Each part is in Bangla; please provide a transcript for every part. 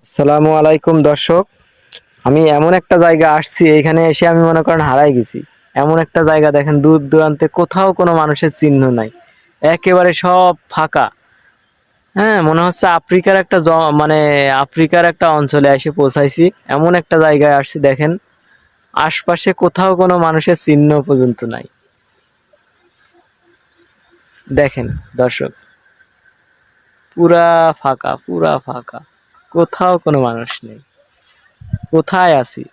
আসসালামু আলাইকুম দর্শক। আমি এমন একটা জায়গা আসছি, এখানে এসে আমি মনে করেন হারাই গেছি। এমন একটা জায়গা দেখেন, দূর দূরান্তে কোথাও কোনো মানুষের চিহ্ন নাই, একেবারে সব ফাঁকা। হ্যাঁ, মনে হচ্ছে আফ্রিকার একটা মানে আফ্রিকার একটা অঞ্চলে এসে পৌঁছাইছি। এমন একটা জায়গায় আসছি, দেখেন আশপাশে কোথাও কোনো মানুষের চিহ্ন পর্যন্ত নাই। দেখেন দর্শক, পুরা ফাঁকা, পুরা ফাঁকা, কোথাও কোনো মানুষ নেই। কোথায় আছি?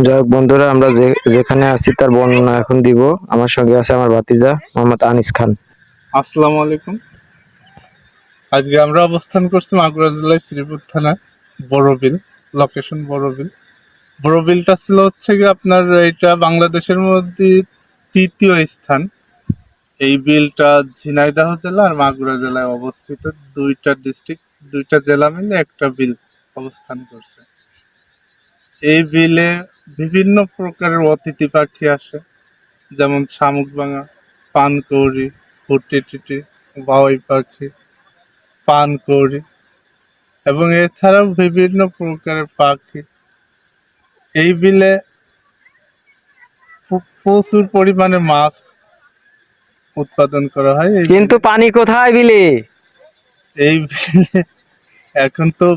যাই হোক বন্ধুরা, আমরা যেখানে আছি তার বর্ণনা এখন দিব। আমার সঙ্গে আছে আমার ভাতিজা মোহাম্মদ আনিস খান। আসসালামু আলাইকুম। আজকে আমরা অবস্থান করছি মাগুরা জেলায় শ্রীপুর থানায় বড়বিল, লোকেশন বড়বিল। বড়বিলটা ছিল হচ্ছে কি আপনার এটা বাংলাদেশের মধ্যে তৃতীয় স্থান। এই বিলটা ঝিনাইদহ জেলা আর মাগুরা জেলায় অবস্থিত। দুইটা ডিস্ট্রিক্ট, দুইটা জেলা মিলে একটা বিল অবস্থান করছে। এই বিলে বিভিন্ন প্রকারের অতিথি পাখি আসে, যেমন শামুকভাঙা, পানকৌড়ি, হুটিটিটি, বাবুই পাখি, পানকৌড়ি এবং এছাড়াও বিভিন্ন প্রকারের পাখি। এই বিলে প্রচুর পরিমাণে মাছ উৎপাদন করা হয়। কিন্তু পানি কোথায় বিলে? এই বিলে এখন তো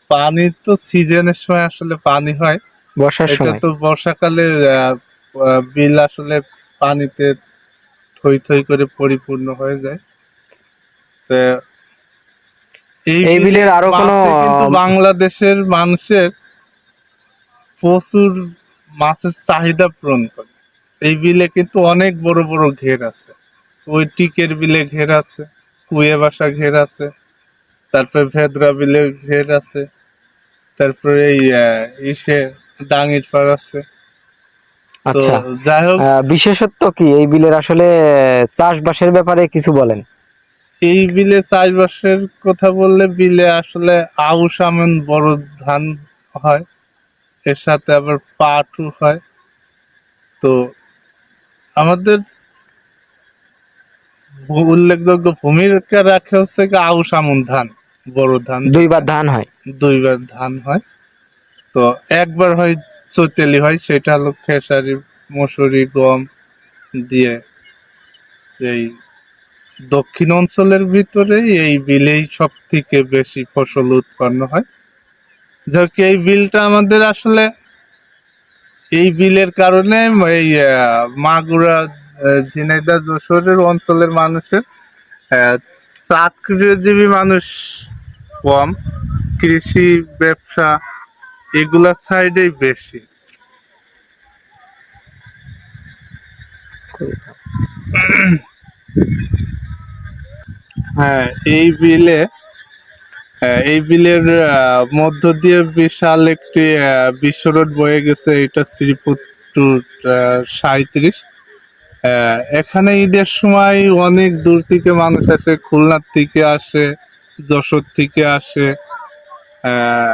পানি তো সিজনের সময় আসলে পানি হয়। বর্ষার এটা সময়। তো বর্ষাকালে বিল আসলে পানিতে থই থই করে পরিপূর্ণ হয়ে যায়। তো এই এই বিলে বিলের আরো কোনো মাছে কিন্তু বাংলাদেশের মানুষের প্রচুর মাছের চাহিদা পূরণ করে। এই বিলে কিন্তু অনেক বড় বড় ঘের আছে। ওই টিকের বিলে ঘের আছে, কুয়ে বাসা ঘের আছে, তারপরে ভেদরা বিলে ঘের আছে, তারপরে এই ইসে ডাঙির পাড় আছে। তো আচ্ছা, যাই হোক, বিশেষত্ব কি এই বিলের? আসলে চাষবাসের ব্যাপারে কিছু বলেন। এই বিলে চাষবাসের কথা বললে বিলে আসলে আউশ আমন বড় ধান হয়, এর সাথে আবার পাটও হয়। তো আমাদের উল্লেখযোগ্য ভূমিকা রাখে হচ্ছে কি আউশ আমন ধান, বড় ধান দুইবার যেটা ধান হয়। দুইবার ধান হয়। তো একবার হয় চৈতালি হয়, সেটা হলো খেসারি, মসুরি, গম দিয়ে। এই দক্ষিণ অঞ্চলের ভিতরে এই বিলেই সব থেকে বেশি ফসল উৎপন্ন হয়। যাক, এই বিলটা আমাদের আসলে এই বিলের কারণে এই মাগুরা, ঝিনাইদহ, যশোরের অঞ্চলের মানুষের আহ, চাকরিজীবী মানুষ কম, কৃষি ব্যবসা এগুলার সাইডেই বেশি। হ্যাঁ, এই বিলে এই বিলের মধ্য দিয়ে বিশাল একটি বিশ্ব রোড বয়ে গেছে। এটা শ্রীপুর টু 37। এখানে ঈদের সময় অনেক দূর থেকে মানুষ আসে, খুলনার থেকে আসে, যশোর থেকে আসে, আহ,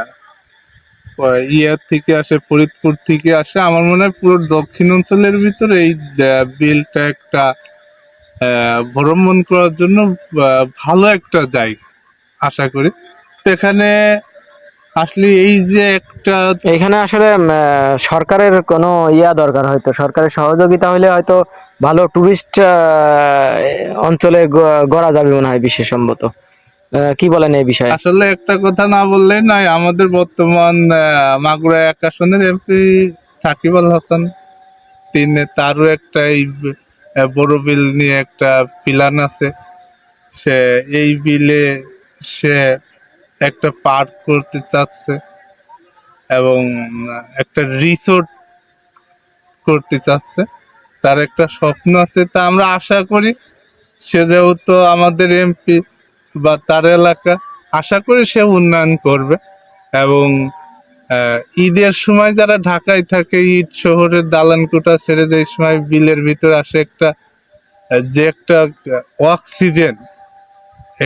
ইয়ার থেকে আসে, ফরিদপুর থেকে আসে। আমার মনে হয় পুরো দক্ষিণ অঞ্চলের ভিতরে এই বিলটা একটা ভ্রমণ করার জন্য ভালো একটা জায়গা আশা করি। তো এখানে আসলে এই যে একটা এখানে আসলে সরকারের কোনো দরকার, হয়তো সরকারের সহযোগিতা হলে হয়তো ভালো টুরিস্ট অঞ্চলে গড়া যাবে মনে হয় বিশেষম্মত। কি বলেন এই বিষয়ে? আসলে একটা কথা না বললেই নয়, আমাদের বর্তমান মাগুরা এক আসনের এমপি সাকিব আল হাসান, তারও একটা এই বড় বিল নিয়ে একটা প্ল্যান আছে। সে এই বিলে সে একটা পার্ক করতে চাচ্ছে এবং একটা রিসোর্ট করতে চাচ্ছে। তার একটা স্বপ্ন আছে। তা আমরা আশা করি সে যেহেতু আমাদের এমপি বা তার এলাকা, আশা করি সে উন্নয়ন করবে। এবং ঈদের সময় যারা ঢাকায় থাকে, ঈদ শহরের দালানকোঠা ছেড়ে যে সময় বিলের ভিতর আসে, একটা যে একটা অক্সিজেন,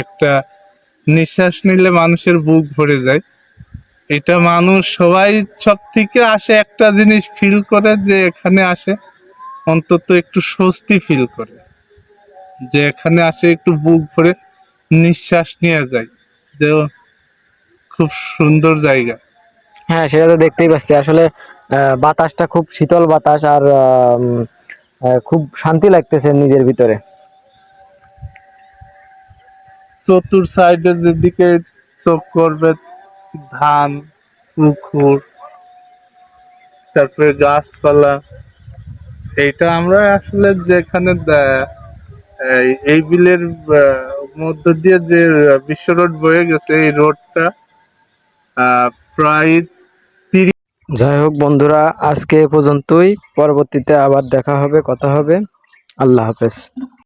একটা নিঃশ্বাস নিলে মানুষের বুক ভরে যায়। এটা মানুষ সবাই সব থেকে আসে একটা জিনিস ফিল করে, যে এখানে আসে অন্তত একটু স্বস্তি ফিল করে, যে এখানে আসে একটু বুক ভরে নিঃশ্বাস নিয়ে যায়, যে খুব সুন্দর জায়গা। হ্যাঁ, সেটা তো দেখতেই পাচ্ছি আসলে। বাতাসটা খুব শীতল বাতাস, আর খুব শান্তি লাগতেছে নিজের ভিতরে। চতুর সাইডে যেদিকে চোখ করবে ধান, পুকুর, তারপরে গাছপালা। এইটা আমরা আসলে যেখানে এই বিলের মধ্য দিয়ে যে বিশ্ব রোড বয়ে গেছে, এই রোডটা প্রায় যাই হোক বন্ধুরা, আজকে এ পর্যন্তই। পরবর্তীতে আবার দেখা হবে, কথা হবে। আল্লাহ হাফেজ।